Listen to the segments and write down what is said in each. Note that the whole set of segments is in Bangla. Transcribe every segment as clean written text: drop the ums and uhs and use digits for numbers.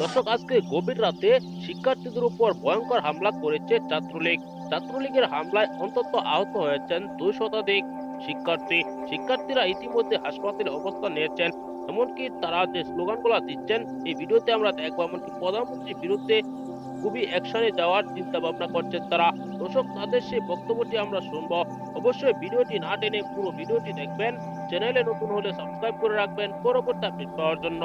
দর্শক, আজকে গভীর রাতে শিক্ষার্থীদের উপর ভয়ঙ্কর হামলা করেছে ছাত্রলীগ। ছাত্রলীগের হামলায় অন্তত আহত হয়েছেন 2 শতাধিক শিক্ষার্থী। শিক্ষার্থীরা ইতিমধ্যে হাসপাতালে অবস্থান নিয়েছেন। এমনকি তারা যে স্লোগানগুলো দিচ্ছেন এই ভিডিওতে আমরা দেখবো। এমনকি প্রধানমন্ত্রীর বিরুদ্ধে খুবই অ্যাকশনে যাওয়ার চিন্তা ভাবনা করছেন তারা। দর্শক, তাদের সেই বক্তব্যটি আমরা শুনবো। অবশ্যই ভিডিওটি না টেনে পুরো ভিডিওটি দেখবেন। চ্যানেলে নতুন হলে সাবস্ক্রাইব করে রাখবেন পরবর্তী আপডেট পাওয়ার জন্য।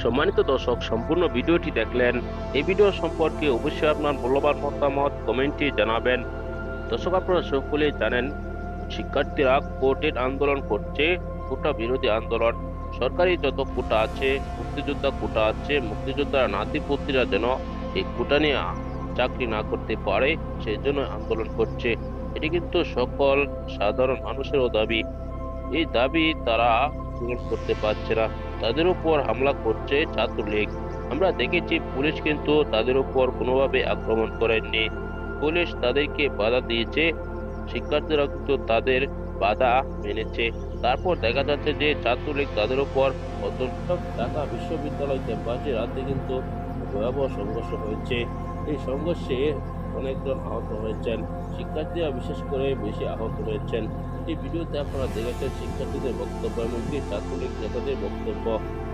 সম্মানিত দর্শক, সম্পূর্ণ ভিডিওটি দেখলেন। এই ভিডিও সম্পর্কে অবশ্যই আপনার মূল্যবান মতামত কমেন্টে জানাবেন। দর্শক, আপনারা সকলেই জানেন শিক্ষার্থীরা কোর্টের আন্দোলন করছে, কোটা বিরোধী আন্দোলন। সরকারি যত কোটা আছে, মুক্তিযোদ্ধা কোটা আছে, মুক্তিযোদ্ধার নাতিপুতিরা যেন এই কোটা নিয়ে চাকরি না করতে পারে সেই জন্য আন্দোলন করছে। এটি কিন্তু সকল সাধারণ মানুষেরও দাবি। এই দাবি তারা পূরণ করতে পারছে না, তাদের উপর হামলা করছে ছাত্রলীগ। আমরা দেখেছি পুলিশ কিন্তু তাদের উপর কোনোভাবে আক্রমণ করেননি, পুলিশ তাদেরকে বাধা দিয়েছে, শিক্ষার্থীরা কিন্তু তাদের বাধা মেনেছে। তারপর দেখা যাচ্ছে যে ছাত্রলীগ তাদের উপর ঢাকা বিশ্ববিদ্যালয় ক্যাম্পাসে রাতে কিন্তু ভয়াবহ সংঘর্ষ হয়েছে। এই সংঘর্ষে অনেকজন আহত হয়েছেন, শিক্ষার্থীরা বিশেষ করে বেশি আহত হয়েছেন। এই ভিডিওতে আপনারা দেখেছেন শিক্ষার্থীদের বক্তব্য এমনকি ছাত্রলীগ নেতাদের বক্তব্য।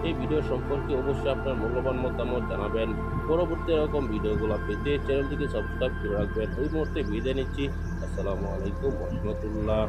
এই ভিডিও সম্পর্কে অবশ্যই আপনার মূল্যবান মতামত জানাবেন। পরবর্তী এরকম ভিডিওগুলো পেতে চ্যানেলটিকে সাবস্ক্রাইব করে রাখবেন। ওই মুহূর্তে বিদায় নিচ্ছি। আসসালামু আলাইকুম ওয়া রাহমাতুল্লাহ।